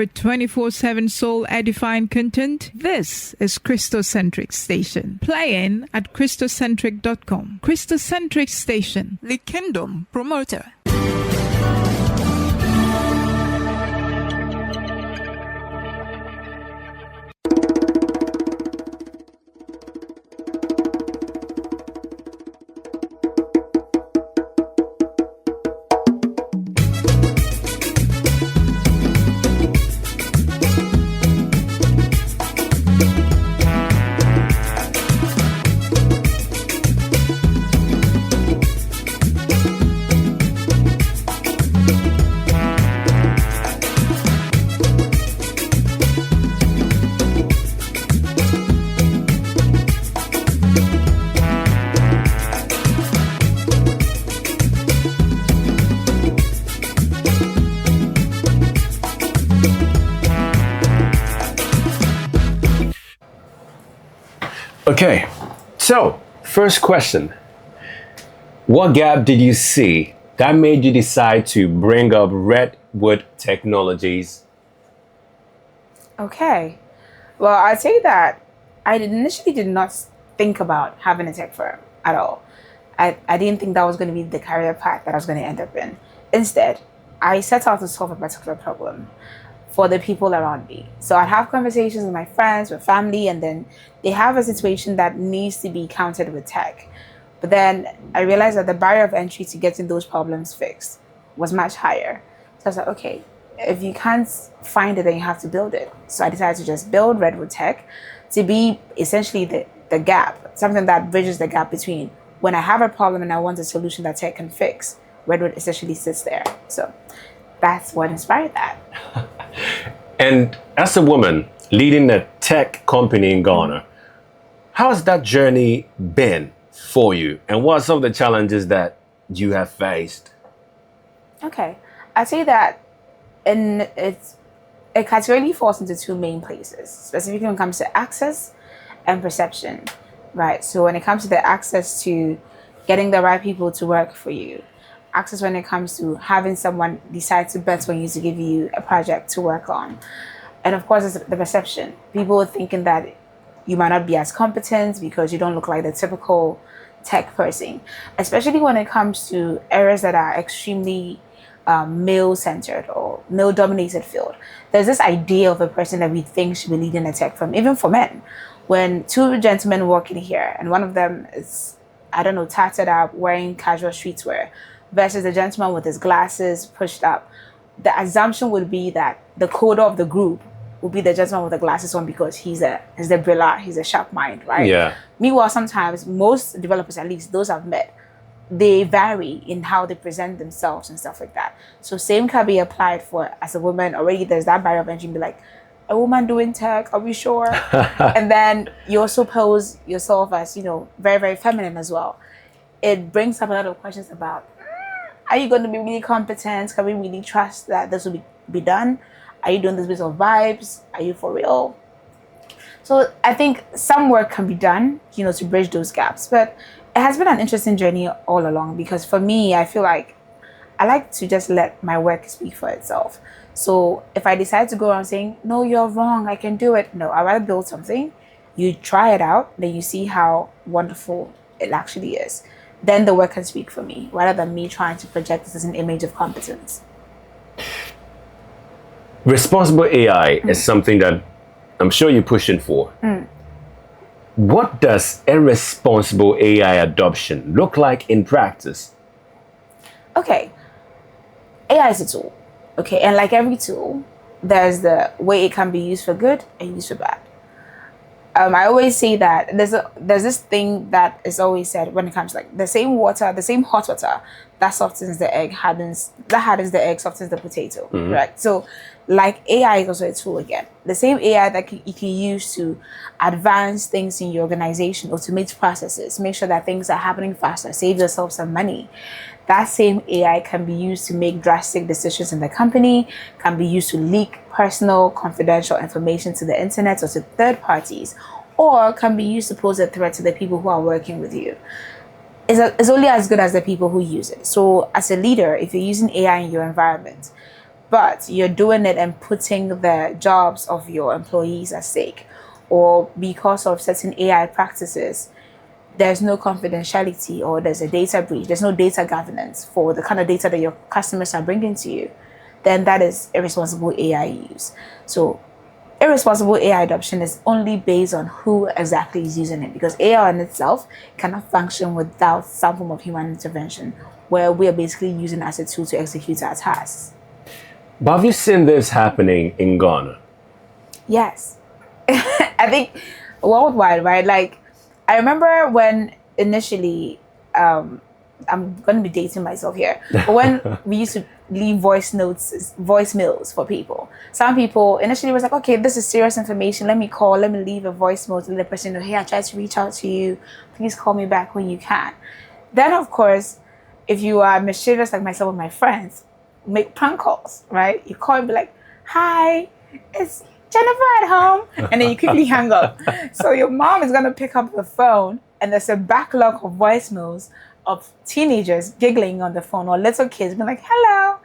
for 24/7 soul edifying content? This is Kristocentric Station, playing at kristocentric.com. Kristocentric Station, the Kingdom Promoter. Okay, so first question. What gap did you see that made you decide to bring up Redwood Technologies? Okay, well, I'd say that I initially did not think about having a tech firm at all. I didn't think that was going to be the career path that I was going to end up in. Instead, I set out to solve a particular problem for the people around me. So I'd have conversations with my friends, with family, and then they have a situation that needs to be countered with tech. But then I realized that the barrier of entry to getting those problems fixed was much higher. So I was like, okay, if you can't find it, then you have to build it. So I decided to just build Redwood Tech to be essentially the gap, something that bridges the gap between when I have a problem and I want a solution that tech can fix. Redwood essentially sits there. So that's what inspired that. And as a woman leading a tech company in Ghana, how has that journey been for you? And what are some of the challenges that you have faced? Okay, I'd say that it categorically falls into two main places, specifically when it comes to access and perception, right? So when it comes to the access to getting the right people to work for you, access when it comes to having someone decide to bet on you to give you a project to work on. And of course, it's the perception. People thinking that you might not be as competent because you don't look like the typical tech person, especially when it comes to areas that are extremely male-centered or male-dominated field. There's this idea of a person that we think should be leading a tech firm, even for men. When two gentlemen walk in here and one of them is, I don't know, tattered up, wearing casual streetwear, versus the gentleman with his glasses pushed up, the assumption would be that the coder of the group would be the gentleman with the glasses on because he's the brilliant, he's a sharp mind, right? Yeah. Meanwhile, sometimes most developers, at least those I've met, they vary in how they present themselves and stuff like that. So same can be applied for as a woman. Already there's that barrier of entry, be like, a woman doing tech, are we sure? And then you also pose yourself as, very, very feminine as well. It brings up a lot of questions about, are you going to be really competent? Can we really trust that this will be done? Are you doing this based on vibes? Are you for real? So I think some work can be done, to bridge those gaps. But it has been an interesting journey all along because for me, I feel like I like to just let my work speak for itself. So if I decide to go around saying, no, you're wrong, I can do it. No, I'd rather build something. You try it out, then you see how wonderful it actually is. Then the work can speak for me, rather than me trying to project this as an image of competence. Responsible AI is something that I'm sure you're pushing for. What does a responsible AI adoption look like in practice? Okay, AI is a tool. Okay, and like every tool, there's the way it can be used for good and used for bad. I always say that there's this thing that is always said when it comes to like the same hot water that softens the egg hardens the egg, softens the potato, right? So like AI is also a tool again. The same AI that you can use to advance things in your organization, automate processes, make sure that things are happening faster, save yourself some money. That same AI can be used to make drastic decisions in the company, can be used to leak personal, confidential information to the internet or to third parties, or can be used to pose a threat to the people who are working with you. It's only as good as the people who use it. So as a leader, if you're using AI in your environment, but you're doing it and putting the jobs of your employees at stake, or because of certain AI practices, there's no confidentiality or there's a data breach, there's no data governance for the kind of data that your customers are bringing to you, then that is irresponsible AI use. So irresponsible AI adoption is only based on who exactly is using it, because AI in itself cannot function without some form of human intervention, where we are basically using it as a tool to execute our tasks. But have you seen this happening in Ghana? Yes. I think worldwide, right? Like, I remember when initially, I'm going to be dating myself here, but when we used to leave voicemails for people, some people initially was like, okay, this is serious information. Let me leave a voicemail to let the person know, hey, I tried to reach out to you. Please call me back when you can. Then, of course, if you are mischievous like myself with my friends, make prank calls, right? You call and be like, hi, it's Jennifer at home, and then you quickly hang up. So your mom is gonna pick up the phone, and there's a backlog of voicemails of teenagers giggling on the phone, or little kids being like, hello,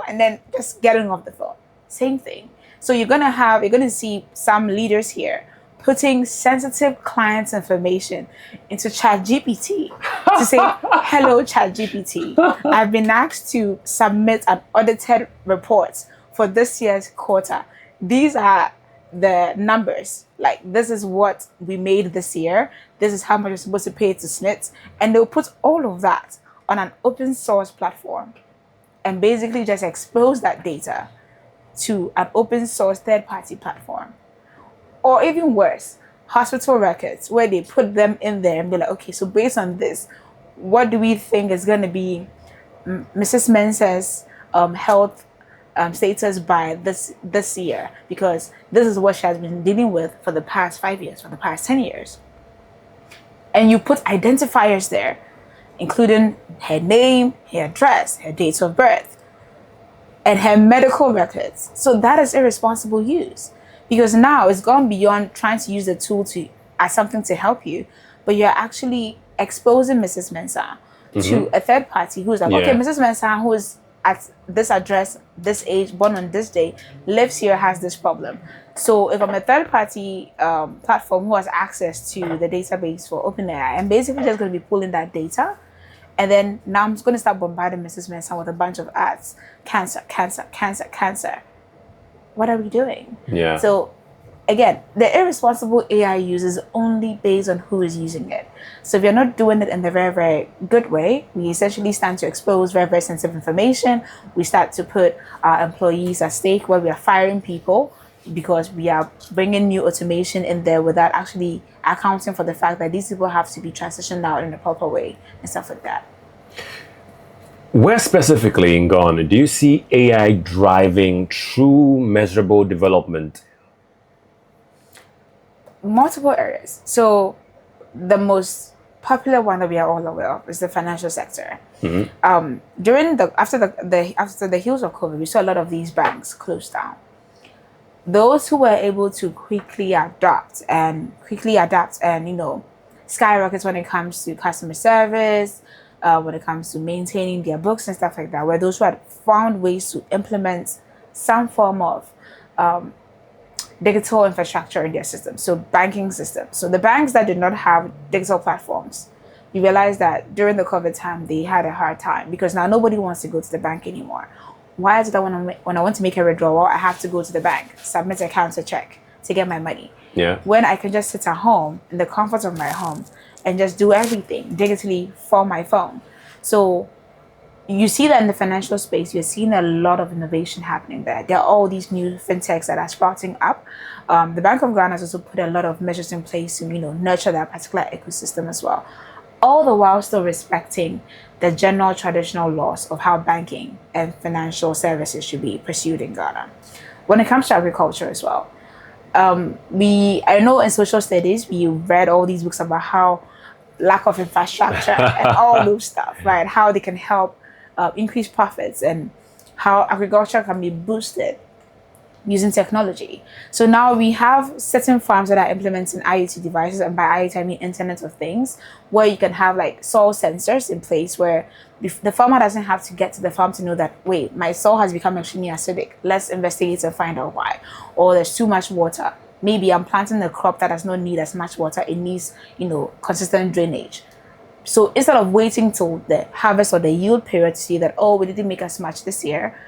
and then just getting off the phone. Same thing. So you're gonna see some leaders here putting sensitive clients' information into ChatGPT to say, hello, ChatGPT. I've been asked to submit an audited report for this year's quarter. These are the numbers. Like, this is what we made this year. This is how much you're supposed to pay to SNIT. And they'll put all of that on an open source platform and basically just expose that data to an open source third-party platform. Or even worse, hospital records, where they put them in there and be like, okay, so based on this, what do we think is going to be Mrs. Mensah's health status by this year, because this is what she has been dealing with for the past 5 years, for the past 10 years. And you put identifiers there, including her name, her address, her date of birth, and her medical records. So that is irresponsible use, because now it's gone beyond trying to use the tool as something to help you, but you're actually exposing Mrs. Mensah to a third party who's like, okay, Mrs. Mensah, who is at this address, this age, born on this day, lives here, has this problem. So if I'm a third party platform who has access to the database for OpenAI, I'm basically just going to be pulling that data. And then now I'm just going to start bombarding Mrs. Mensah with a bunch of ads. Cancer, cancer, cancer, cancer. What are we doing? Yeah. So again, the irresponsible AI use is only based on who is using it. So if you're not doing it in the very, very good way, we essentially stand to expose very, very sensitive information. We start to put our employees at stake, where we are firing people because we are bringing new automation in there without actually accounting for the fact that these people have to be transitioned out in a proper way and stuff like that. Where specifically in Ghana do you see AI driving true measurable development? Multiple areas. So the most popular one that we are all aware of is the financial sector. After the heels of COVID, we saw a lot of these banks close down. Those who were able to quickly adapt and skyrocket when it comes to customer service, when it comes to maintaining their books and stuff like that, were those who had found ways to implement some form of digital infrastructure in their system, so banking system. So the banks that did not have digital platforms, you realize that during the COVID time, they had a hard time, because now nobody wants to go to the bank anymore. Why is it that when I want to make a withdrawal, I have to go to the bank, submit a counter check to get my money? Yeah. When I can just sit at home in the comfort of my home and just do everything digitally from my phone. So you see that in the financial space, you're seeing a lot of innovation happening there. There are all these new fintechs that are sprouting up. The Bank of Ghana has also put a lot of measures in place to, nurture that particular ecosystem as well. All the while still respecting the general traditional laws of how banking and financial services should be pursued in Ghana. When it comes to agriculture as well, I know in social studies, we read all these books about how lack of infrastructure and all those stuff, right? How they can help increase profits and how agriculture can be boosted. using technology. So now we have certain farms that are implementing IoT devices, and by IoT I mean Internet of Things, where you can have like soil sensors in place where the farmer doesn't have to get to the farm to know that, wait, my soil has become extremely acidic. Let's investigate and find out why. Or there's too much water. Maybe I'm planting a crop that does not need as much water. It needs, consistent drainage. So instead of waiting till the harvest or the yield period to see that, oh, we didn't make as much this year,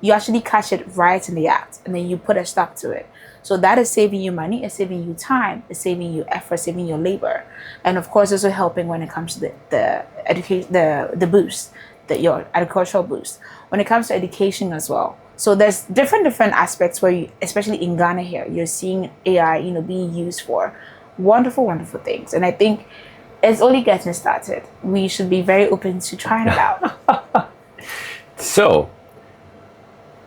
you actually catch it right in the act, and then you put a stop to it. So that is saving you money, it's saving you time, it's saving you effort, saving your labor, and of course also helping when it comes to the education, the boost, your agricultural boost. When it comes to education as well. So there's different aspects where you, especially in Ghana here, you're seeing AI, being used for wonderful, wonderful things, and I think it's only getting started. We should be very open to trying it out. So,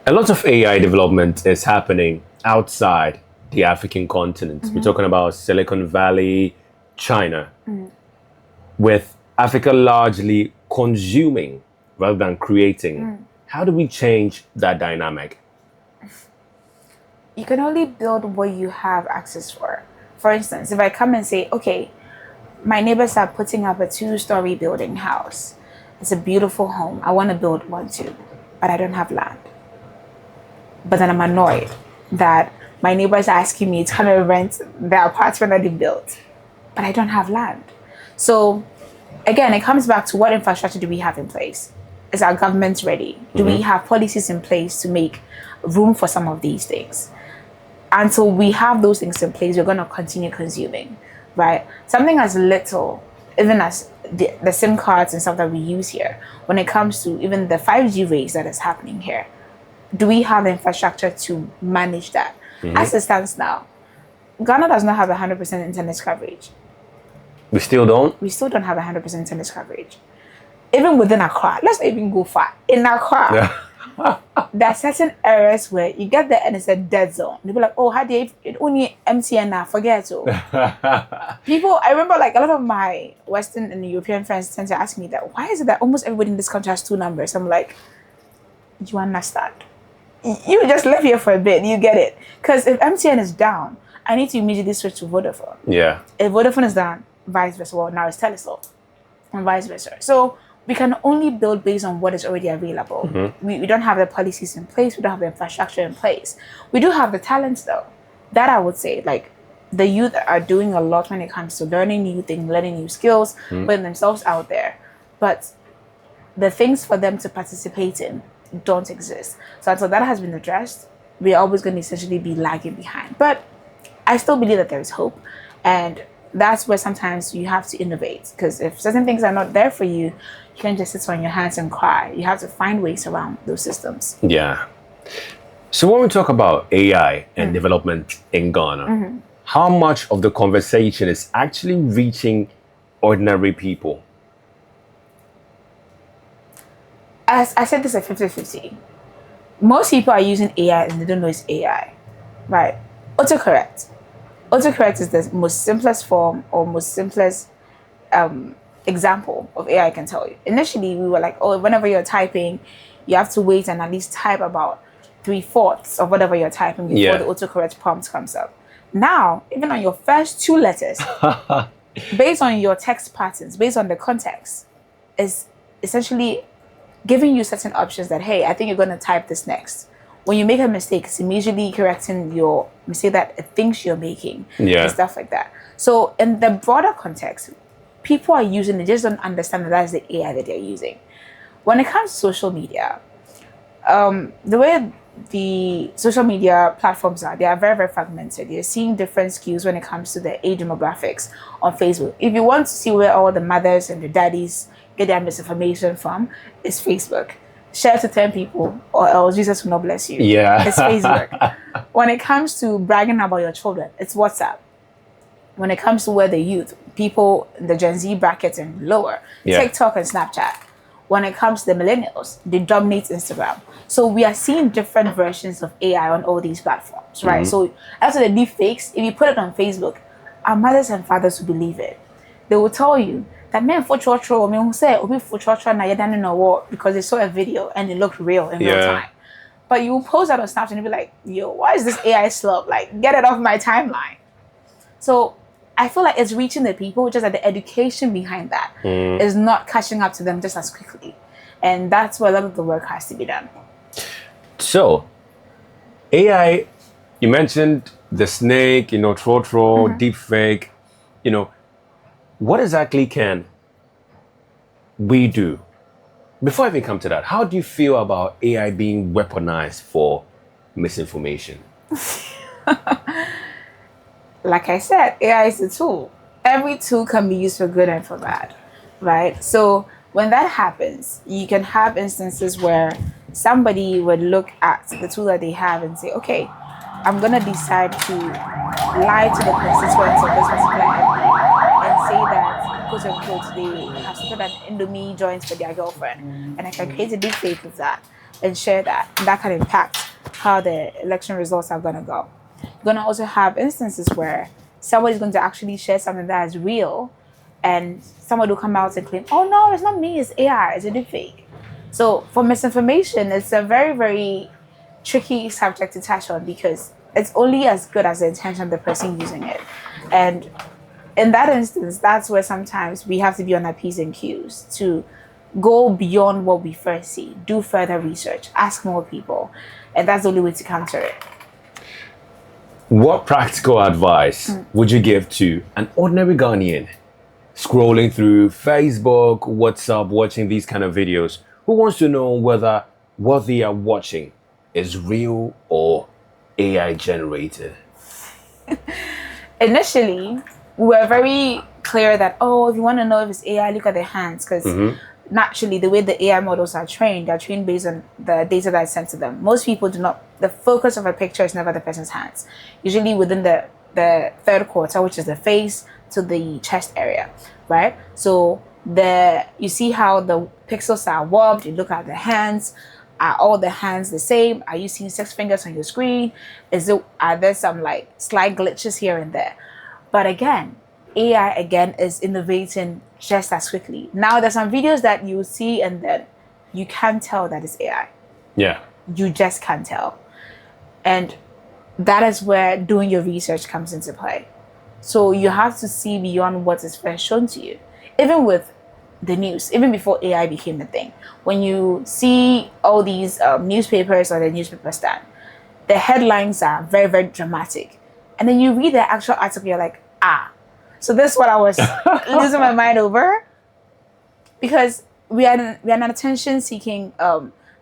a lot of AI development is happening outside the African continent. We're talking about Silicon Valley, China, with Africa largely consuming rather than creating. How do we change that dynamic? You can only build what you have access for. For instance, if I come and say, okay, my neighbors are putting up a 2-story building house. It's a beautiful home. I want to build one too, but I don't have land. But then I'm annoyed that my neighbors are asking me to come and rent the apartment that they built, but I don't have land. So again, it comes back to what infrastructure do we have in place? Is our government ready? Do we have policies in place to make room for some of these things? Until we have those things in place, we're going to continue consuming, right? Something as little, even as the SIM cards and stuff that we use here, when it comes to even the 5G race that is happening here, do we have the infrastructure to manage that? As it stands now, Ghana does not have 100% internet coverage. We still don't? We still don't have 100% internet coverage. Even within Accra, let's not even go far. In Accra, there are certain areas where you get there and it's a dead zone. They'll be like, oh, how do you, it only MTN now, forget it. People, I remember like a lot of my Western and European friends tend to ask me that, why is it that almost everybody in this country has 2 numbers? I'm like, you understand? You just live here for a bit, you get it. Because if MTN is down, I need to immediately switch to Vodafone. Yeah. If Vodafone is down, vice versa. Well, now it's Telesol, and vice versa. So we can only build based on what is already available. We don't have the policies in place. We don't have the infrastructure in place. We do have the talents, though. That I would say, like, the youth are doing a lot when it comes to learning new things, learning new skills, putting themselves out there. But the things for them to participate in don't exist. So until that has been addressed, we're always going to essentially be lagging behind. But I still believe that there is hope, and that's where sometimes you have to innovate, because if certain things are not there for you, you can't just sit on your hands and cry. You have to find ways around those systems. Yeah. So when we talk about AI and development in Ghana, how much of the conversation is actually reaching ordinary people? As I said, this is a 50-50. Most people are using AI and they don't know it's AI, right? Autocorrect. Autocorrect is the most simplest form or most simplest example of AI I can tell you. Initially, we were like, oh, whenever you're typing, you have to wait and at least type about 3/4 of whatever you're typing before the autocorrect prompt comes up. Now, even on your first 2 letters, based on your text patterns, based on the context, is essentially giving you certain options that, hey, I think you're going to type this next. When you make a mistake, it's immediately correcting your mistake that it thinks you're making, and stuff like that. So in the broader context, people are using it, just don't understand that that's the AI that they're using. When it comes to social media, the way the social media platforms are, they are very, very fragmented. You're seeing different skews when it comes to the age demographics on Facebook. If you want to see where all the mothers and the daddies get their misinformation from, it's Facebook. Share to 10 people or else Jesus will not bless you. Yeah. It's Facebook. When it comes to bragging about your children, it's WhatsApp. When it comes to where the youth, people, the Gen Z bracket and lower, TikTok and Snapchat. When it comes to the millennials, they dominate Instagram. So we are seeing different versions of AI on all these platforms, right? So after the deep fakes, if you put it on Facebook, our mothers and fathers will believe it. They will tell you that men for chotro, me who say obi for chotro na yedane no war because they saw a video and it looked real in real time. But you will post that on Snapchat and be like, yo, why is this AI slow? Like, get it off my timeline. So I feel like it's reaching the people, just that the education behind that is not catching up to them just as quickly. And that's where a lot of the work has to be done. So, AI, you mentioned the snake, throw, deep fake, what exactly can we do? Before I even come to that, how do you feel about AI being weaponized for misinformation? Like I said, AI is a tool. Every tool can be used for good and for bad, right? So when that happens, you can have instances where somebody would look at the tool that they have and say, okay, I'm going to decide to lie to the constituents of this particular MP and say that, quote unquote, they have started an Indomie joint for their girlfriend. And I can create a deep fake of that and share that. And that can impact how the election results are going to go. You're going to also have instances where somebody's going to actually share something that is real, and someone will come out and claim, oh no, it's not me, it's AI, it's a deep fake. So for misinformation, it's a very, very tricky subject to touch on, because it's only as good as the intention of the person using it. And in that instance, that's where sometimes we have to be on our P's and Q's to go beyond what we first see, do further research, ask more people. And that's the only way to counter it. What practical advice would you give to an ordinary Ghanaian scrolling through Facebook, WhatsApp, watching these kind of videos, who wants to know whether what they are watching is real or AI generated? Initially, we were very clear that, if you want to know if it's AI, look at their hands, because naturally, the way the AI models are trained, they're trained based on the data that's sent to them. Most people do not, the focus of a picture is never the person's hands. Usually within the third quarter, which is the face to the chest area, right? So you see how the pixels are warped, you look at the hands. Are all the hands the same? Are you seeing 6 fingers on your screen? Are there some like slight glitches here and there? But again, AI is innovating just as quickly. Now there's some videos that you see and then you can't tell that it's AI. Yeah. You just can't tell. And that is where doing your research comes into play. So you have to see beyond what is first shown to you. Even with the news, even before AI became a thing, when you see all these newspapers or the newspaper stand, the headlines are very, very dramatic. And then you read the actual article, you're like, so this is what I was losing my mind over, because we are an attention-seeking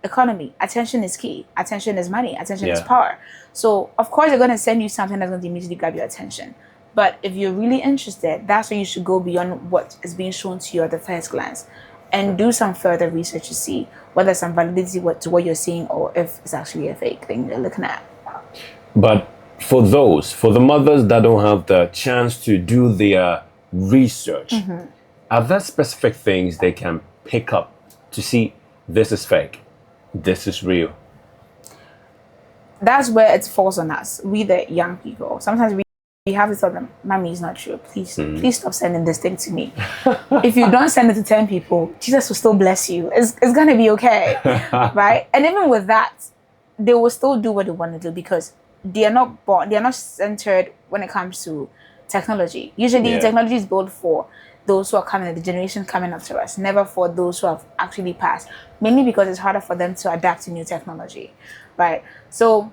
economy. Attention is key. Attention is money. Attention is power. So of course they're going to send you something that's going to immediately grab your attention. But if you're really interested, that's where you should go beyond what is being shown to you at the first glance, and do some further research to see whether there's some validity to what you're seeing, or if it's actually a fake thing you're looking at. But for the mothers that don't have the chance to do their research, are there specific things they can pick up to see this is fake, this is real? That's where it falls on us, we the young people. Sometimes we have to tell them, Mommy, it's not true. Please stop sending this thing to me. If you don't send it to 10 people, Jesus will still bless you. It's going to be okay, right? And even with that, they will still do what they want to do, because they are not centered when it comes to technology. Usually technology is built for those who are coming, the generation coming after us, never for those who have actually passed, mainly because it's harder for them to adapt to new technology, right? So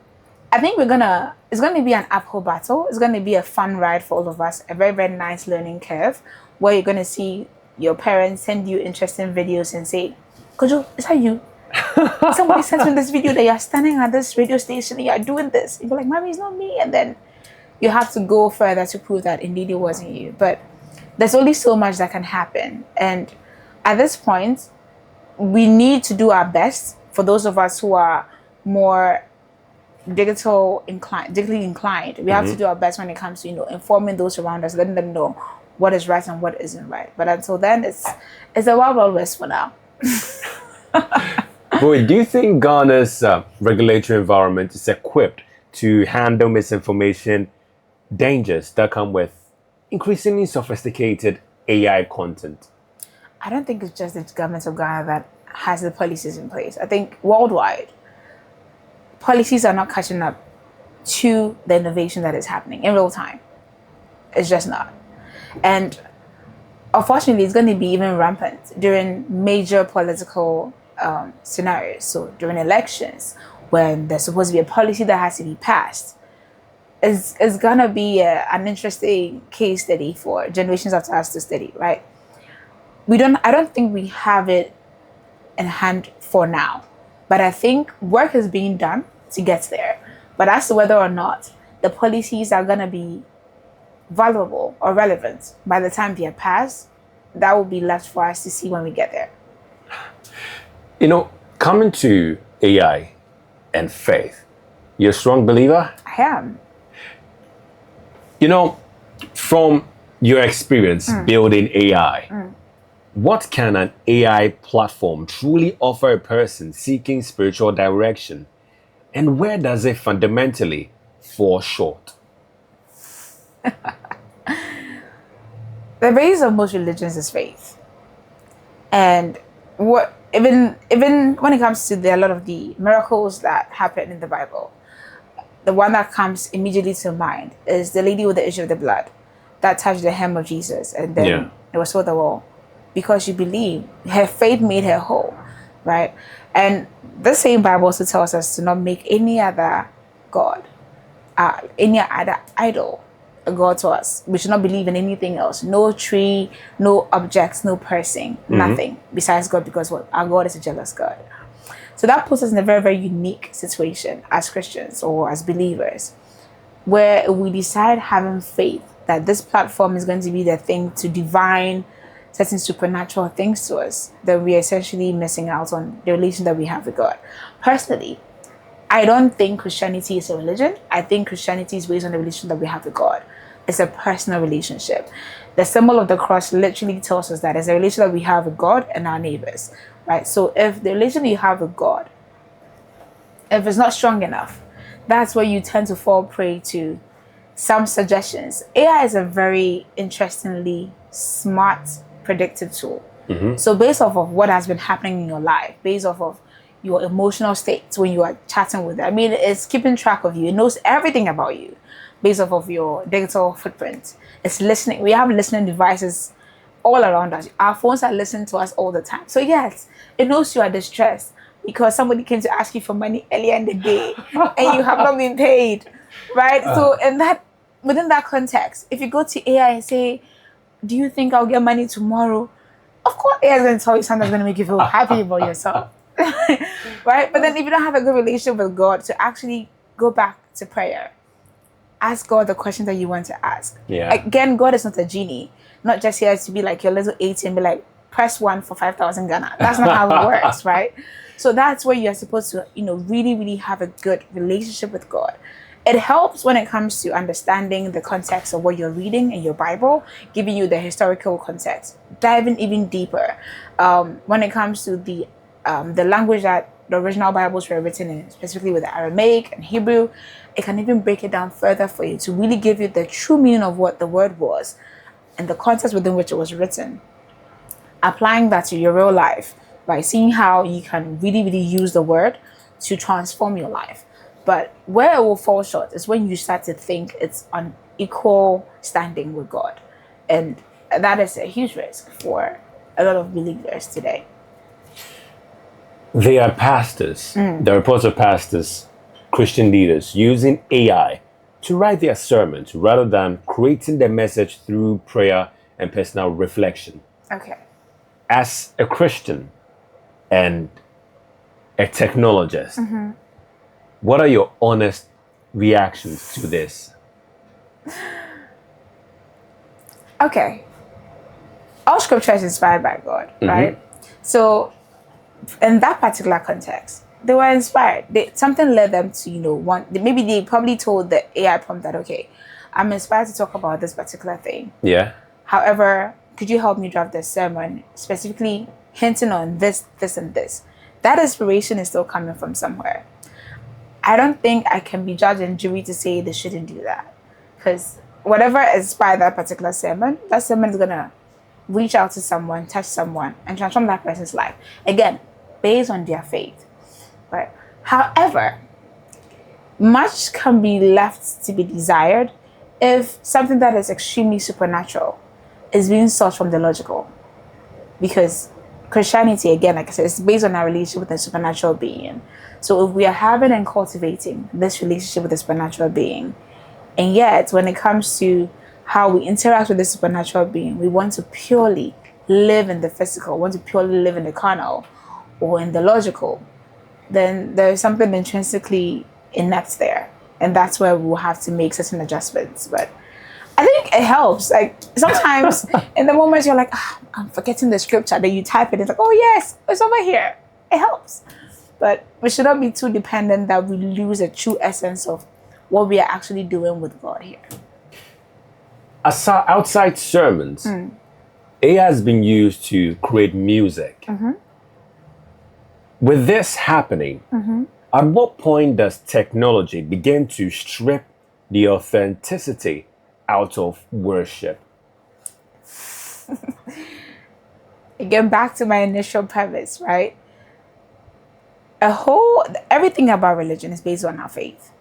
I think it's going to be an uphill battle. It's going to be a fun ride for all of us, a very, very nice learning curve, where you're going to see your parents send you interesting videos and say, Kojo, is that you? Somebody sent me this video that you're standing at this radio station and you're doing this. You're like, Mommy, it's not me. And then you have to go further to prove that indeed it wasn't you. But there's only so much that can happen. And at this point, we need to do our best for those of us who are more digitally inclined. We have to do our best when it comes to, informing those around us, letting them know what is right and what isn't right. But until then, it's a wild, wild west for now. Boy, do you think Ghana's regulatory environment is equipped to handle misinformation dangers that come with increasingly sophisticated AI content? I don't think it's just the government of Ghana that has the policies in place. I think worldwide, policies are not catching up to the innovation that is happening in real time. It's just not. And unfortunately, it's going to be even rampant during major political scenarios. So during elections, when there's supposed to be a policy that has to be passed, it's going to be an interesting case study for generations after us to study, right? I don't think we have it in hand for now, but I think work is being done to get there. But as to whether or not the policies are going to be valuable or relevant by the time they are passed, that will be left for us to see when we get there. Coming to AI and faith, you're a strong believer? I am. From your experience building AI, what can an AI platform truly offer a person seeking spiritual direction? And where does it fundamentally fall short? The base of most religions is faith. And even when it comes to a lot of the miracles that happen in the Bible, the one that comes immediately to mind is the lady with the issue of the blood that touched the hem of Jesus, and then it was told the wall, because she believed, her faith made her whole, right? And the same Bible also tells us to not make any other god, any other idol a god to us. We should not believe in anything else. No tree, no objects, no person, nothing besides God, because our God is a jealous God. So that puts us in a very, very unique situation as Christians or as believers, where we decide having faith that this platform is going to be the thing to divine certain supernatural things to us, that we are essentially missing out on the relation that we have with God. Personally, I don't think Christianity is a religion. I think Christianity is based on the relation that we have with God. It's a personal relationship. The symbol of the cross literally tells us that it's a relation that we have with God and our neighbors, right? So if the relation you have with God, if it's not strong enough, that's where you tend to fall prey to some suggestions. AI is a very interestingly smart, predictive tool. So based off of what has been happening in your life, based off of your emotional states when you are chatting with it, I mean, it's keeping track of you. It knows everything about you based off of your digital footprint. It's listening. We have listening devices all around us. Our phones are listening to us all the time. So yes, it knows you are distressed because somebody came to ask you for money earlier in the day and you have not been paid, right? So within that context, if you go to AI and say, do you think I'll get money tomorrow? Of course, AI is going to tell you something that's going to make you feel happy about yourself, right? But then if you don't have a good relationship with God, to actually go back to prayer, ask God the question that you want to ask. Again, God is not a genie, not just here to be like your little ATM, be like, press 1 for 5,000 Ghana. That's not how it works, right? So that's where you're supposed to, really, really have a good relationship with God. It helps when it comes to understanding the context of what you're reading in your Bible, giving you the historical context, diving even deeper. When it comes to the language that the original Bibles were written in, specifically with the Aramaic and Hebrew, it can even break it down further for you to really give you the true meaning of what the word was and the context within which it was written. Applying that to your real life by seeing how you can really, really use the word to transform your life. But where it will fall short is when you start to think it's on equal standing with God. And that is a huge risk for a lot of believers today. There are pastors, there are reports of pastors, Christian leaders using AI to write their sermons rather than creating their message through prayer and personal reflection. Okay. As a Christian and a technologist, what are your honest reactions to this? Okay. All scripture is inspired by God, right? So in that particular context, they were inspired. Something led them to, maybe they probably told the AI prompt that, okay, I'm inspired to talk about this particular thing. Yeah. However, could you help me draft this sermon, specifically hinting on this, this, and this? That inspiration is still coming from somewhere. I don't think I can be judge and jury to say they shouldn't do that. Because whatever inspired that particular sermon is going to reach out to someone, touch someone, and transform that person's life. Again, based on their faith. Right? However, much can be left to be desired if something that is extremely supernatural is being sought from the logical. Because Christianity, again, like I said, is based on our relationship with the supernatural being. So if we are having and cultivating this relationship with the supernatural being, and yet when it comes to how we interact with the supernatural being, we want to purely live in the physical, want to purely live in the carnal or in the logical, then there's something intrinsically inept there. And that's where we'll have to make certain adjustments. But I think it helps. Like sometimes in the moments you're like, I'm forgetting the scripture, then you type it, it's like, oh yes, it's over here. It helps. But we should not be too dependent that we lose the true essence of what we are actually doing with God here. Outside sermons, AI has been used to create music. With this happening, at what point does technology begin to strip the authenticity out of worship? Again, back to my initial premise, right? Everything about religion is based on our faith.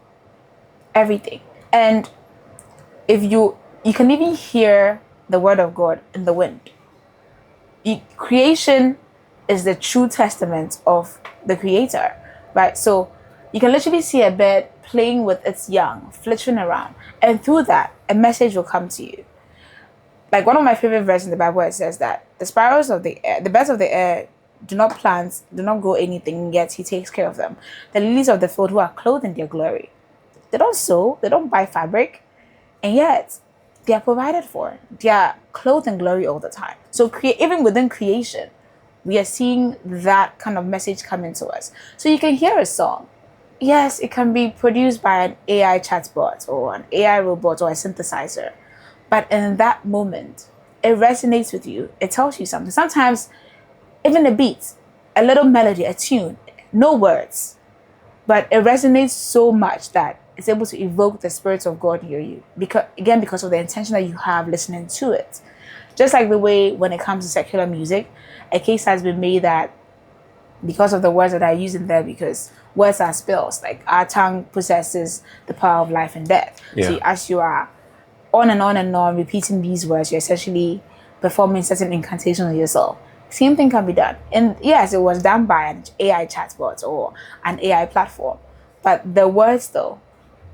Everything. And if you can even hear the word of God in the wind. Creation is the true testament of the creator, right? So you can literally see a bird playing with its young, flittering around, and through that, a message will come to you. Like one of my favorite verses in the Bible, it says that the sparrows of the air, the birds of the air, do not plant, do not grow anything, yet he takes care of them. The lilies of the field who are clothed in their glory. They don't sew, they don't buy fabric, and yet they are provided for. They are clothed in glory all the time. So even within creation, we are seeing that kind of message coming to us. So you can hear a song. Yes, it can be produced by an AI chatbot or an AI robot or a synthesizer. But in that moment, it resonates with you. It tells you something. Sometimes even a beat, a little melody, a tune, no words, but it resonates so much that it's able to evoke the Spirit of God near you. Because of the intention that you have listening to it. Just like the way when it comes to secular music, a case has been made that because of the words that are used in there, because words are spells, like our tongue possesses the power of life and death. Yeah. So as you are on and on and on repeating these words, you're essentially performing certain incantations on yourself. Same thing can be done. And yes, it was done by an AI chatbot or an AI platform. But the words though,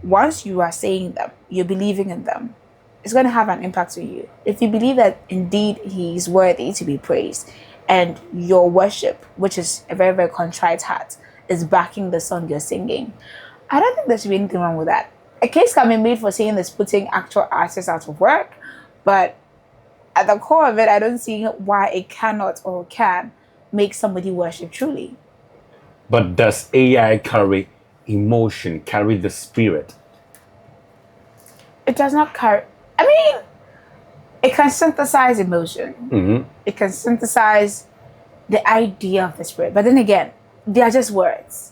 once you are saying them, you're believing in them, it's going to have an impact on you. If you believe that indeed he is worthy to be praised and your worship, which is a very, very contrite heart, is backing the song you're singing, I don't think there should be anything wrong with that. A case can be made for saying this putting actual artists out of work, but at the core of it, I don't see why it cannot or can make somebody worship truly. But does AI carry emotion, carry the spirit? It does not carry. I mean, it can synthesize emotion. It can synthesize the idea of the spirit. But then again, they are just words.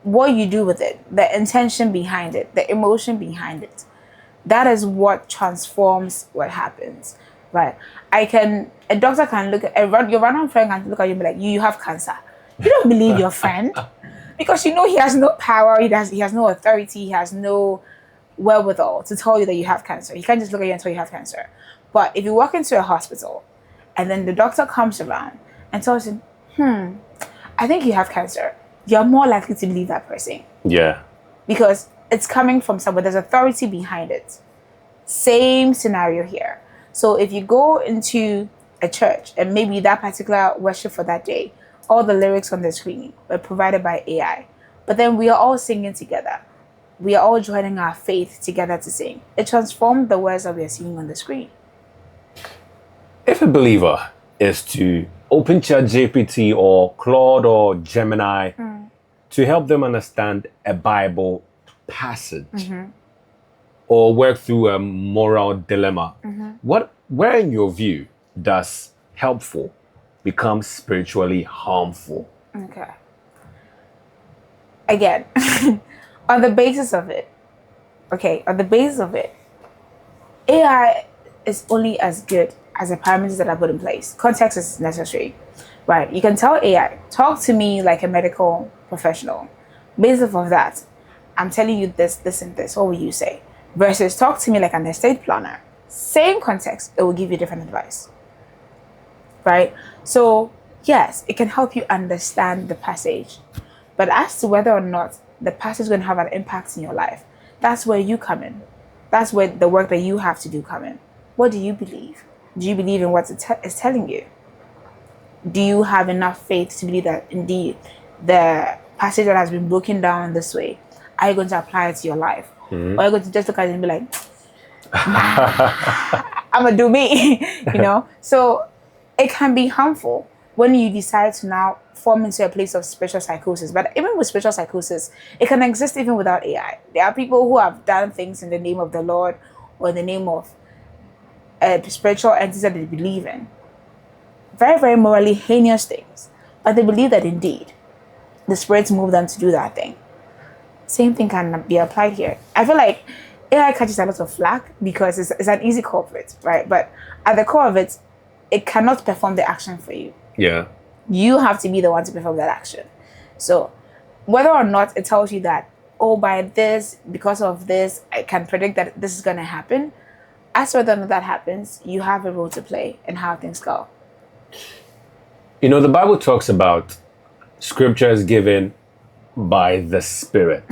What you do with it, the intention behind it, the emotion behind it, that is what transforms what happens. Right? A doctor can look at your random friend can look at you and be like, you have cancer. You don't believe your friend because you know he has no power, he has no authority, he has no wherewithal to tell you that you have cancer. He can't just look at you and tell you have cancer. But if you walk into a hospital and then the doctor comes around and tells you, I think you have cancer, you're more likely to believe that person. Yeah. Because it's coming from someone, there's authority behind it. Same scenario here. So if you go into a church and maybe that particular worship for that day, all the lyrics on the screen were provided by AI, but then we are all singing together. We are all joining our faith together to sing. It transformed the words that we are seeing on the screen. If a believer is to open ChatGPT or Claude or Gemini to help them understand a Bible passage or work through a moral dilemma, where in your view does helpful become spiritually harmful? Okay. Again, on the basis of it, AI is only as good as the parameters that are put in place. Context is necessary, right? You can tell AI, talk to me like a medical professional. Based off of that, I'm telling you this, this, and this. What will you say? Versus talk to me like an estate planner. Same context, it will give you different advice. Right? So, yes, it can help you understand the passage. But as to whether or not the passage is going to have an impact in your life, that's where you come in. That's where the work that you have to do come in. What do you believe? Do you believe in what it is telling you? Do you have enough faith to believe that indeed the passage that has been broken down this way, are you going to apply it to your life? Or are you going to just look at it and be like, nah, I'm going to do me, you know? So it can be harmful when you decide to now form into a place of spiritual psychosis. But even with spiritual psychosis, it can exist even without AI. There are people who have done things in the name of the Lord or in the name of a spiritual entity that they believe in. Very, very morally heinous things. But they believe that indeed the spirits move them to do that thing. Same thing can be applied here. I feel like AI catches a lot of flack because it's an easy culprit, right? But at the core of it, it cannot perform the action for you. Yeah. You have to be the one to perform that action. So whether or not it tells you that, oh, by this, because of this, I can predict that this is going to happen, as whether or not that happens, you have a role to play in how things go. You know, the Bible talks about scriptures given by the Spirit.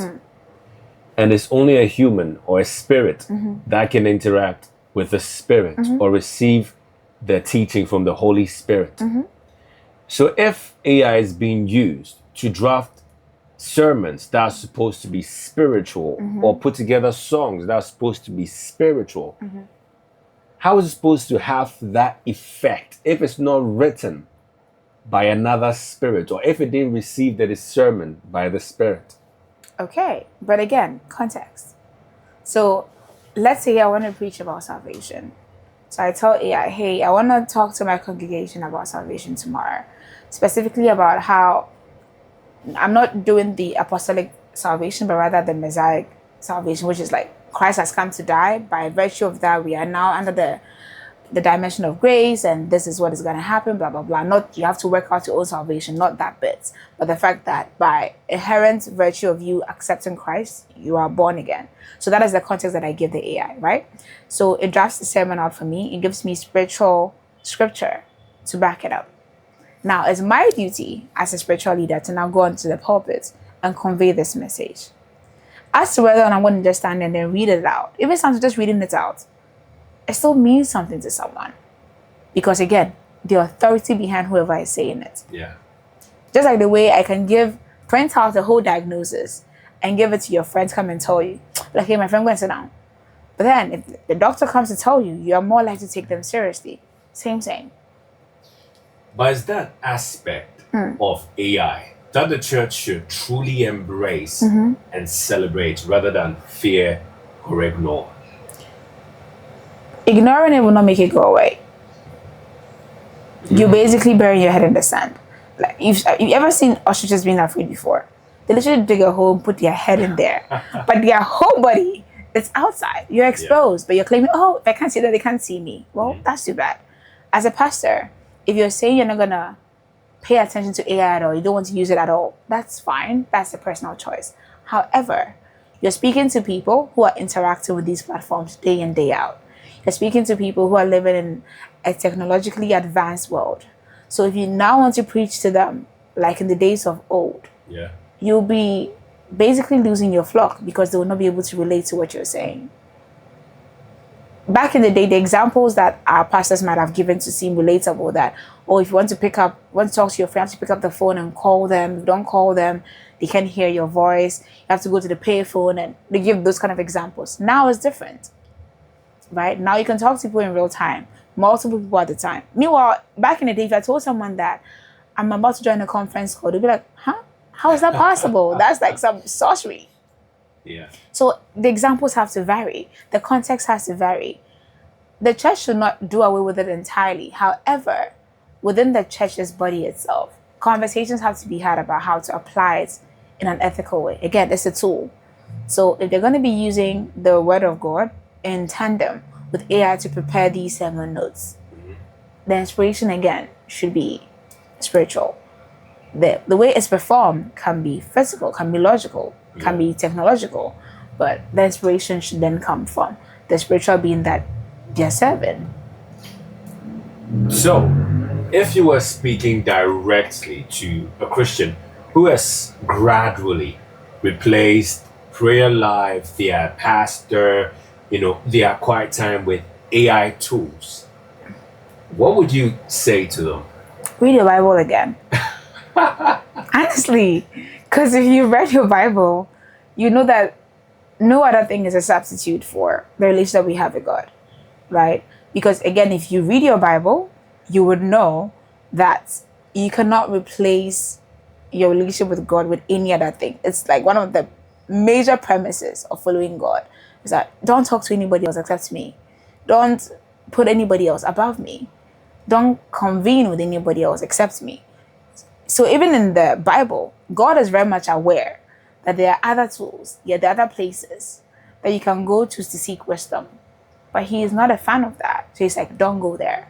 And it's only a human or a spirit that can interact with the Spirit or receive the teaching from the Holy Spirit. So if AI is being used to draft sermons that are supposed to be spiritual or put together songs that are supposed to be spiritual, how is it supposed to have that effect if it's not written by another spirit or if it didn't receive the discernment by the Spirit? Okay, but again, context. So let's say I want to preach about salvation. So I tell AI, hey, I want to talk to my congregation about salvation tomorrow. Specifically about how I'm not doing the apostolic salvation, but rather the Messianic salvation, which is like Christ has come to die. By virtue of that, we are now under the dimension of grace, and this is what is going to happen, blah, blah, blah. Not you have to work out your own salvation, not that bit. But the fact that by inherent virtue of you accepting Christ, you are born again. So that is the context that I give the AI, right? So it drafts the sermon out for me. It gives me spiritual scripture to back it up. Now, it's my duty as a spiritual leader to now go onto the pulpit and convey this message. As to whether or not I'm going to just stand and then read it out, even sometimes just reading it out, it still means something to someone. Because again, the authority behind whoever is saying it. Yeah. Just like the way I can print out the whole diagnosis and give it to your friends, come and tell you, like, hey, my friend, go and sit down. But then if the doctor comes to tell you, you are more likely to take them seriously. Same. But is that aspect of AI that the church should truly embrace and celebrate rather than fear or ignore? Ignoring it will not make it go away. You basically bury your head in the sand. Like you've ever seen ostriches being afraid before? They literally dig a hole and put their head in there, but their whole body is outside. You're exposed, but you're claiming, oh, if I can't see that, they can't see me. Well, that's too bad. As a pastor, if you're saying you're not gonna pay attention to AI at all, you don't want to use it at all, that's fine. That's a personal choice. However, you're speaking to people who are interacting with these platforms day in, day out. You're speaking to people who are living in a technologically advanced world. So if you now want to preach to them, like in the days of old, you'll be basically losing your flock because they will not be able to relate to what you're saying. Back in the day, the examples that our pastors might have given to seem relatable, that, oh, if you want to talk to your friends, you pick up the phone and call them. If you don't call them, they can't hear your voice. You have to go to the payphone, and they give those kind of examples. Now it's different, right? Now you can talk to people in real time, multiple people at a time. Meanwhile, back in the day, if I told someone that I'm about to join a conference call, they'd be like, huh? How is that possible? That's like some sorcery. Yeah. So the examples have to vary. The context has to vary. The church should not do away with it entirely. However, within the church's body itself, conversations have to be had about how to apply it in an ethical way. Again, it's a tool. So if they're going to be using the word of God in tandem with AI to prepare these sermon notes, the inspiration, again, should be spiritual. The way it's performed can be physical, can be logical, can be technological, but the inspiration should then come from the spiritual being that they're serving. So, if you were speaking directly to a Christian who has gradually replaced prayer life, their pastor, their quiet time with AI tools, what would you say to them? Read your Bible again. Honestly, because if you read your Bible, you know that no other thing is a substitute for the relationship we have with God, right? Because again, if you read your Bible, you would know that you cannot replace your relationship with God with any other thing. It's like one of the major premises of following God is that don't talk to anybody else except me. Don't put anybody else above me. Don't convene with anybody else except me. So even in the Bible, God is very much aware that there are other tools, there are other places that you can go to seek wisdom. But he is not a fan of that. So he's like, don't go there,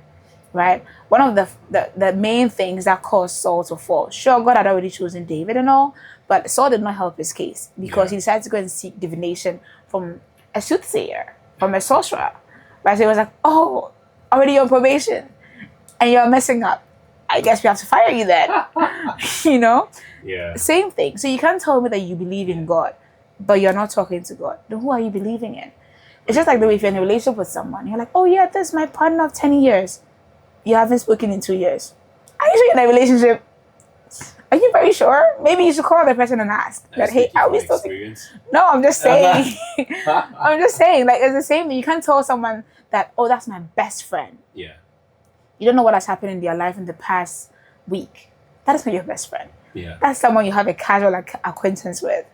right? One of the main things that caused Saul to fall, sure, God had already chosen David and all, but Saul did not help his case because he decided to go and seek divination from a soothsayer, from a sorcerer, right? So he was like, oh, already on probation and you're messing up. I guess we have to fire you then. Yeah. Same thing. So you can't tell me that you believe in God, but you're not talking to God. Then who are you believing in? It's just like the way if you're in a relationship with someone, you're like, oh yeah, this is my partner of 10 years. You haven't spoken in 2 years. Are you sure you're in a relationship? Are you very sure? Maybe you should call the person and ask that, hey, are we still No, I'm just saying. I'm just saying, like, it's the same thing. You can't tell someone that, oh, that's my best friend. Yeah. You don't know what has happened in their life in the past week. That is not your best friend. Yeah. That's someone you have a casual acquaintance with.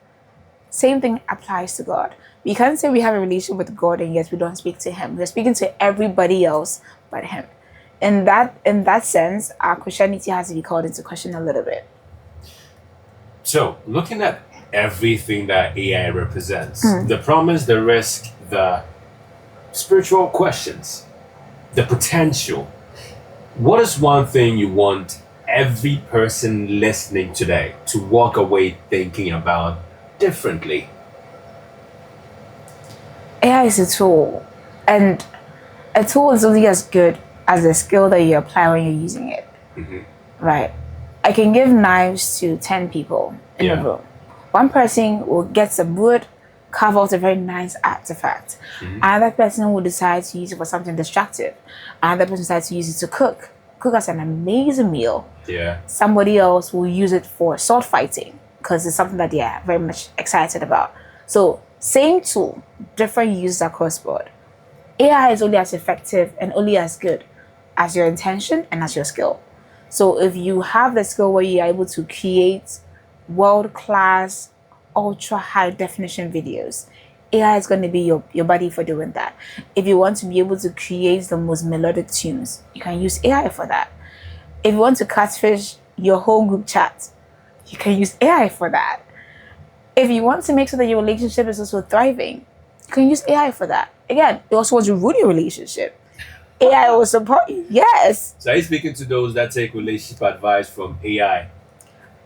Same thing applies to God. We can't say we have a relationship with God and yet we don't speak to him. We're speaking to everybody else but him. In that sense, our Christianity has to be called into question a little bit. So, looking at everything that AI represents, the promise, the risk, the spiritual questions, the potential, what is one thing you want every person listening today to walk away thinking about differently? AI is a tool, and a tool is only as good as the skill that you apply when you're using it. Right? I can give knives to 10 people in a room. One person will get some wood, carve out a very nice artifact. Another person will decide to use it for something destructive. Another person decides to use it to cook us an amazing meal. Yeah. Somebody else will use it for sword fighting because it's something that they're very much excited about. So same tool, different uses across board. AI is only as effective and only as good as your intention and as your skill. So if you have the skill where you're able to create world-class, ultra high definition videos, AI is going to be your buddy for doing that. If you want to be able to create the most melodic tunes, you can use AI for that. If you want to catfish your whole group chat, you can use AI for that. If you want to make sure that your relationship is also thriving, you can use AI for that. Again, you also want to ruin your relationship. AI will support you. Yes. So are you speaking to those that take relationship advice from AI?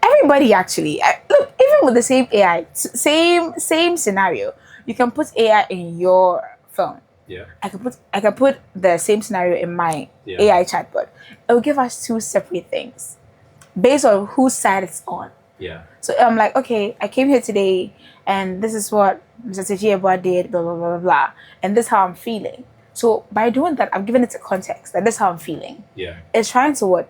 Everybody actually. Look, even with the same AI, same scenario, you can put AI in your phone. Yeah. I can put the same scenario in my AI chatbot. It will give us two separate things based on whose side it's on. Yeah. So I'm like, okay, I came here today and this is what Mr. Tejieba did, blah, blah, blah, blah, blah. And this is how I'm feeling. So by doing that, I've given it a context that this is how I'm feeling. Yeah. It's trying to what?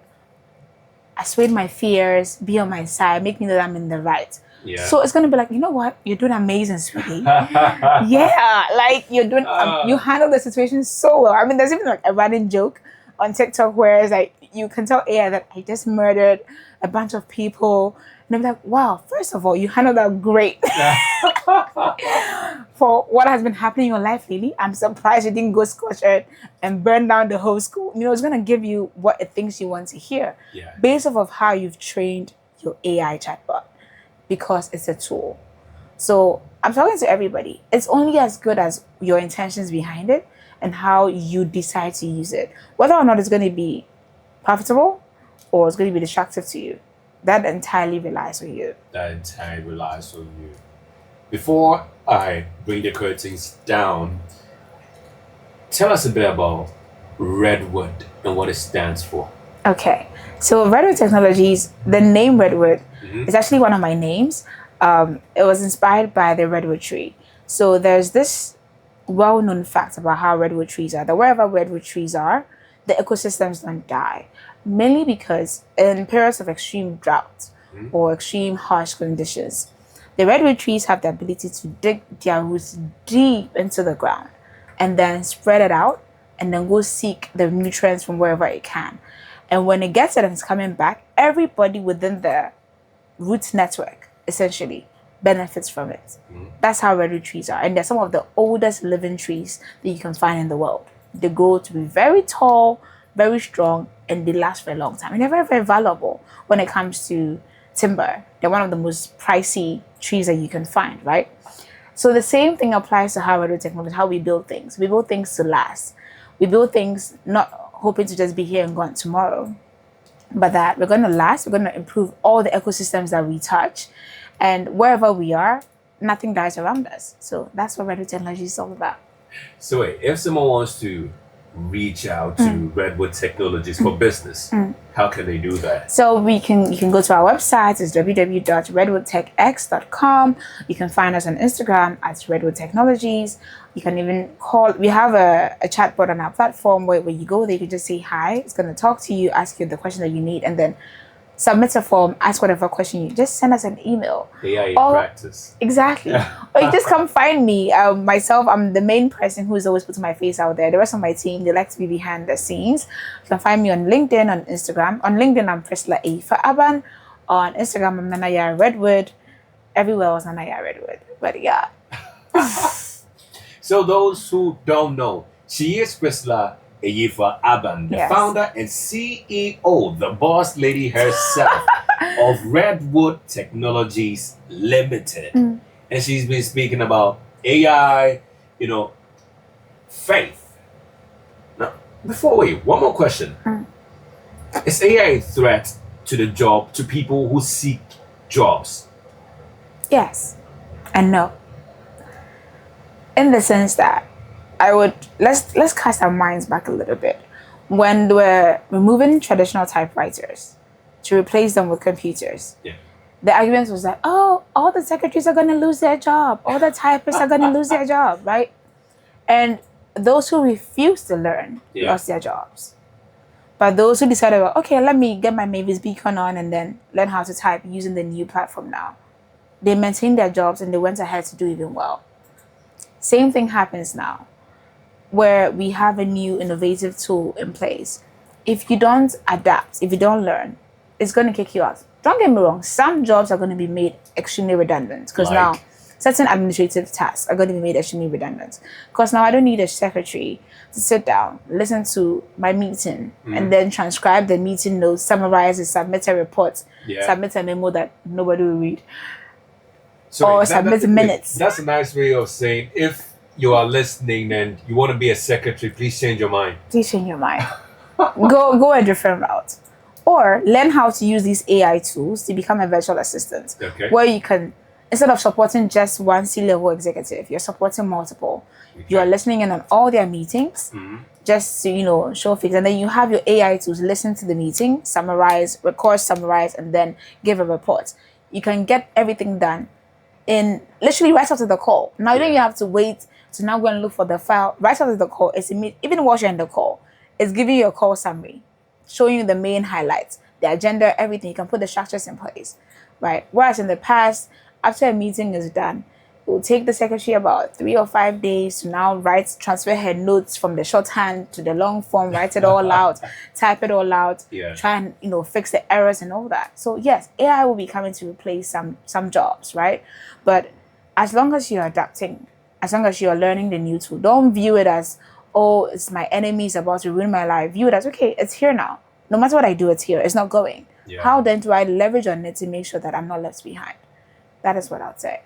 Assuage my fears, be on my side, make me know that I'm in the right. Yeah. So it's going to be like, you know what? You're doing amazing, sweetie. Yeah. Like you're doing, you handle the situation so well. I mean, there's even like a running joke on TikTok where it's like, you can tell AI that I just murdered a bunch of people. And I'm like, wow, first of all, you handled that great. For what has been happening in your life lately, I'm surprised you didn't go scorched and burn down the whole school. You know, it's going to give you what it thinks you want to hear based off of how you've trained your AI chatbot because it's a tool. So I'm talking to everybody. It's only as good as your intentions behind it and how you decide to use it. Whether or not it's going to be profitable or it's going to be destructive to you, that entirely relies on you. That entirely relies on you. before I bring the curtains down, tell us a bit about Redwood and what it stands for. Okay, so Redwood Technologies, the name Redwood is actually one of my names. It was inspired by the redwood tree. So there's this well-known fact about how redwood trees are, that wherever redwood trees are, the ecosystems don't die. Mainly because in periods of extreme drought or extreme harsh conditions, the redwood trees have the ability to dig their roots deep into the ground and then spread it out and then go seek the nutrients from wherever it can. And when it gets it and it's coming back, everybody within the root network essentially benefits from it. That's how redwood trees are. And they're some of the oldest living trees that you can find in the world. They grow to be very tall, very strong, and they last for a long time. And they're very, very valuable when it comes to timber. They're one of the most pricey trees that you can find, right? So the same thing applies to how redwood technology, how we build things. We build things to last. We build things not hoping to just be here and gone tomorrow, but that we're going to last. We're going to improve all the ecosystems that we touch, and wherever we are, nothing dies around us. So that's what redwood technology is all about. So wait, if someone wants to reach out to Redwood Technologies for business, how can they do that? So you can go to our website. It's www.redwoodtechx.com. You can find us on Instagram at Redwood Technologies. You can even call. We have a chatbot on our platform where you go there, you can just say hi. It's going to talk to you, ask you the question that you need, and then submit a form, ask whatever question you just send us an email. AI in practice. Exactly. Or you just come find me. Myself, I'm the main person who is always putting my face out there. The rest of my team, they like to be behind the scenes. You can find me on LinkedIn, on Instagram. On LinkedIn, I'm PRISCILLA EYIFAH ABBAN. On Instagram, I'm Nanaya Redwood. Everywhere else, Nanaya Redwood. But yeah. So those who don't know, she is PRISCILLA EYIFAH ABBAN, the founder and CEO, the boss lady herself of Redwood Technologies Limited. And she's been speaking about AI, faith. Now, one more question. Is AI a threat to the job, to people who seek jobs? Yes and no. In the sense that let's cast our minds back a little bit. When we're removing traditional typewriters to replace them with computers, the argument was that, oh, all the secretaries are going to lose their job. All the typists are going to lose their job, right? And those who refused to learn lost their jobs. But those who decided, okay, let me get my Mavis Beacon on and then learn how to type using the new platform now, they maintained their jobs and they went ahead to do even well. Same thing happens now, where we have a new innovative tool in place. If you don't adapt, if you don't learn, it's going to kick you out. Don't get me wrong, some jobs are going to be made extremely redundant because now certain administrative tasks are going to be made extremely redundant. Because now I don't need a secretary to sit down, listen to my meeting, and then transcribe the meeting notes, summarize it, submit a report, submit a memo that nobody will read, or submit minutes. That's a nice way of saying, if you are listening and you want to be a secretary, please change your mind. Please change your mind. Go a different route. Or learn how to use these AI tools to become a virtual assistant. Okay. Where you can, instead of supporting just one C-level executive, you're supporting multiple. Okay. You are listening in on all their meetings, just to, show face. And then you have your AI tools listen to the meeting, summarize, record, summarize, and then give a report. You can get everything done in literally right after the call. Now you don't even have to wait to now go and look for the file. Right after the call, even while you're in the call, it's giving you a call summary, showing you the main highlights, the agenda, everything. You can put the structures in place, right? Whereas in the past, after a meeting is done, it will take the secretary about 3 or 5 days to now transfer her notes from the shorthand to the long form, write it all out, type it all out, try and fix the errors and all that. So yes, AI will be coming to replace some jobs, right? But as long as you're adapting, as long as you're learning the new tool, don't view it as, oh, it's my enemy, is about to ruin my life. View it as, okay, it's here now. No matter what I do, it's here. It's not going. How then do I leverage on it to make sure that I'm not left behind? That is what I'd say.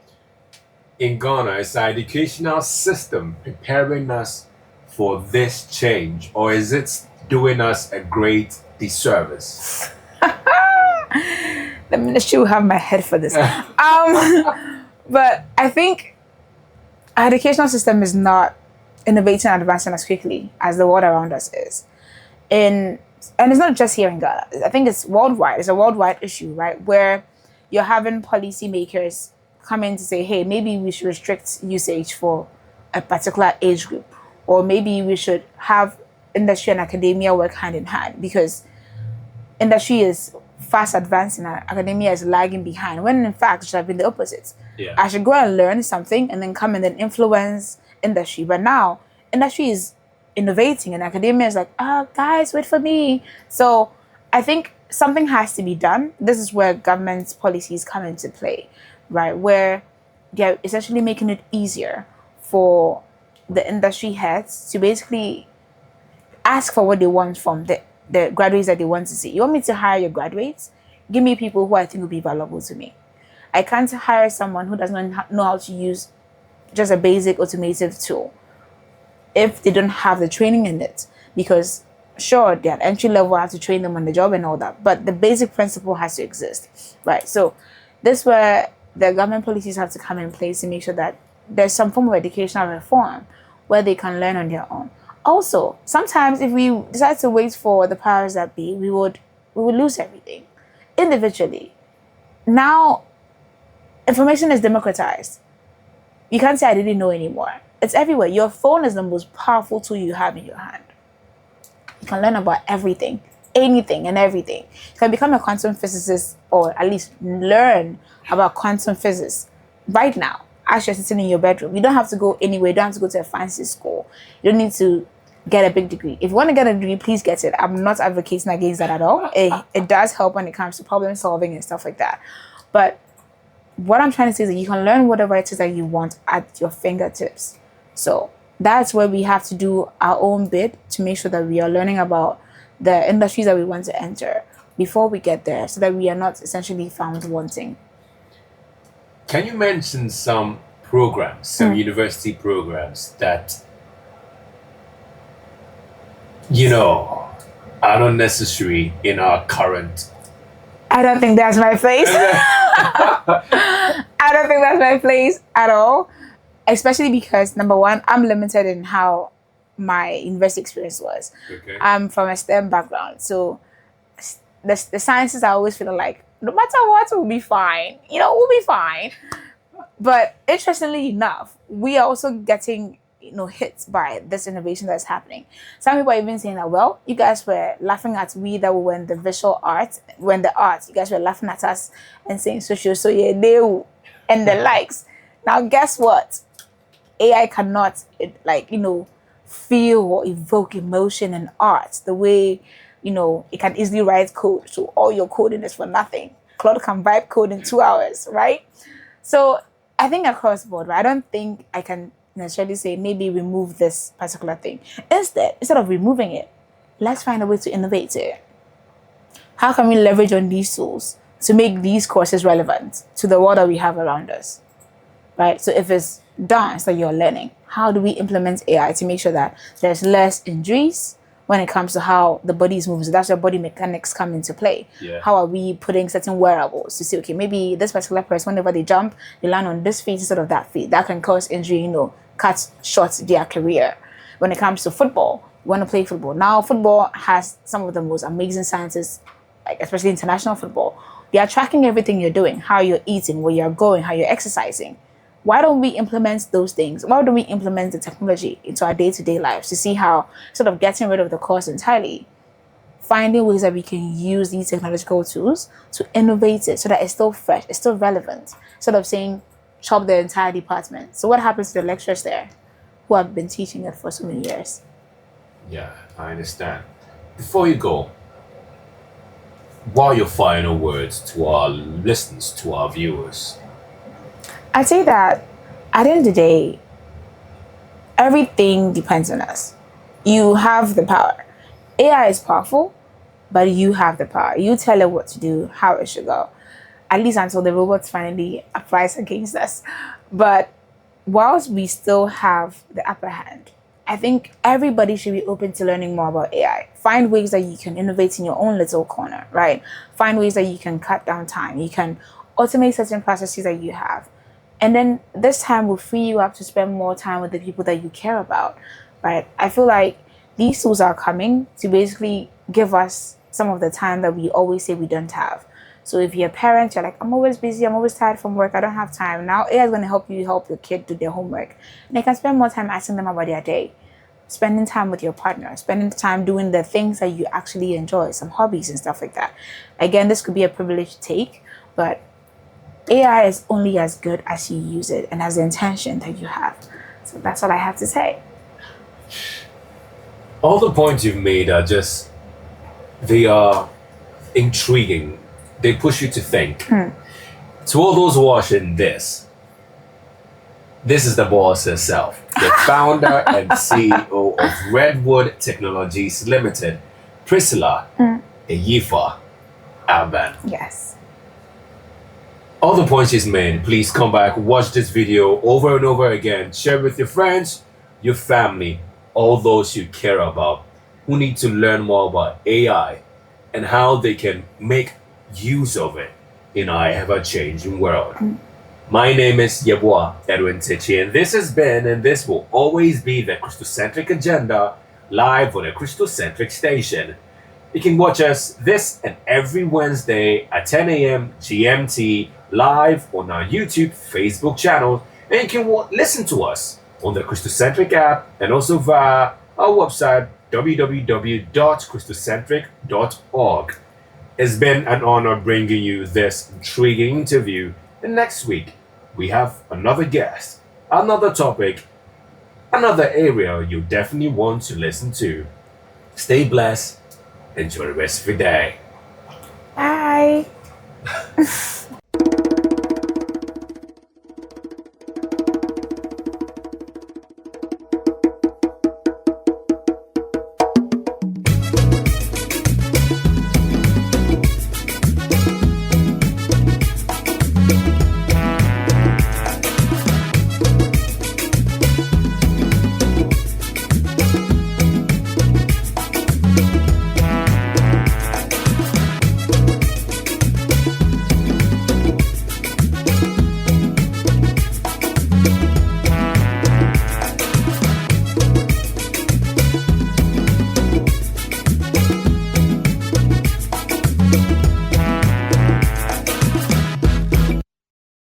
In Ghana, is our educational system preparing us for this change, or is it doing us a great disservice? The ministry will have my head for this. But I think our educational system is not innovating and advancing as quickly as the world around us is. And it's not just here in Ghana. I think it's worldwide. It's a worldwide issue, right? Where you're having policymakers come in to say, hey, maybe we should restrict usage for a particular age group, or maybe we should have industry and academia work hand in hand, because industry is fast advancing and academia is lagging behind, when in fact it should have been the opposite. Yeah. I should go and learn something and then come and then influence industry. But now industry is innovating and academia is like, oh guys, wait for me. So I think something has to be done. This is where government's policies come into play, right? Where they're essentially making it easier for the industry heads to basically ask for what they want from the graduates that they want to see. You want me to hire your graduates? Give me people who I think will be valuable to me. I can't hire someone who does not know how to use just a basic automotive tool if they don't have the training in it. Because sure, they're entry level, I have to train them on the job and all that, but the basic principle has to exist, right? So this is where the government policies have to come in place to make sure that there's some form of educational reform where they can learn on their own. Also, sometimes if we decide to wait for the powers that be, we would lose everything individually. Now, information is democratized. You can't say I didn't know anymore. It's everywhere. Your phone is the most powerful tool you have in your hand. You can learn about everything, anything and everything. You can become a quantum physicist, or at least learn about quantum physics right now as you're sitting in your bedroom. You don't have to go anywhere. You don't have to go to a fancy school. You don't need to get a big degree. If you want to get a degree, please get it. I'm not advocating against that at all. It does help when it comes to problem solving and stuff like that. But what I'm trying to say is that you can learn whatever it is that you want at your fingertips. So that's where we have to do our own bit to make sure that we are learning about the industries that we want to enter before we get there, so that we are not essentially found wanting. Can you mention some programs, some university programs that, are not necessary in our current? I don't think that's my place. I don't think that's my place at all. Especially because, number one, I'm limited in how my university experience was. Okay. I'm from a STEM background. So the sciences, I always feel like, no matter what, we'll be fine. We'll be fine. But interestingly enough, we are also getting, hit by this innovation that's happening. Some people are even saying that, well, you guys were laughing at we that were in the visual art, when the arts, you guys were laughing at us and saying social, so yeah, they and the likes. Now, guess what? AI cannot, feel or evoke emotion in art the way, it can easily write code. So all your coding is for nothing. Claude can vibe code in 2 hours, right? So I think across the board, right, I don't think I can necessarily say maybe remove this particular thing. Instead of removing it, let's find a way to innovate it. How can we leverage on these tools to make these courses relevant to the world that we have around us, right? So if it's dance that you're learning, how do we implement AI to make sure that there's less injuries when it comes to how the body is moving? So that's where body mechanics come into play. Yeah. How are we putting certain wearables to say, okay, maybe this particular person, whenever they jump, they land on this feet instead of that feet. That can cause injury, cut short their career. When it comes to football, you want to play football. Now, football has some of the most amazing scientists, like especially international football. They are tracking everything you're doing, how you're eating, where you're going, how you're exercising. Why don't we implement those things? Why don't we implement the technology into our day-to-day lives to see how, sort of getting rid of the course entirely, finding ways that we can use these technological tools to innovate it so that it's still fresh, it's still relevant, instead of saying chop the entire department. So what happens to the lecturers there who have been teaching it for so many years? Yeah, I understand. Before you go, what are your final words to our listeners, to our viewers? I'd say that at the end of the day, everything depends on us. You have the power. AI is powerful, but you have the power. You tell it what to do, how it should go. At least until the robots finally uprise against us. But whilst we still have the upper hand, I think everybody should be open to learning more about AI. Find ways that you can innovate in your own little corner, right? Find ways that you can cut down time. You can automate certain processes that you have. And then this time will free you up to spend more time with the people that you care about, right? I feel like these tools are coming to basically give us some of the time that we always say we don't have. So if you're a parent, you're like, I'm always busy, I'm always tired from work, I don't have time. Now AI is going to help you help your kid do their homework. And they can spend more time asking them about their day, spending time with your partner, spending time doing the things that you actually enjoy, some hobbies and stuff like that. Again, this could be a privileged take, but AI is only as good as you use it and as the intention that you have. So that's all I have to say. All the points you've made are just, they are intriguing. They push you to think. To all those watching this is the boss herself, the founder and CEO of Redwood Technologies Limited, Priscilla Eyifah Abban. Yes. All the points she's made, please come back, watch this video over and over again, share with your friends, your family, all those you care about who need to learn more about AI and how they can make use of it in our ever-changing world. My name is Yeboah Edwin Tichi, and this has been and this will always be the Kristocentric Agenda, live on the Kristocentric station. You can watch us this and every Wednesday at 10 a.m. GMT live on our YouTube, Facebook channel, and you can listen to us on the Kristocentric app and also via our website www.kristocentric.org. It's been an honor bringing you this intriguing interview, and next week we have another guest, another topic, another area you definitely want to listen to. Stay blessed. Enjoy the rest of your day. Bye.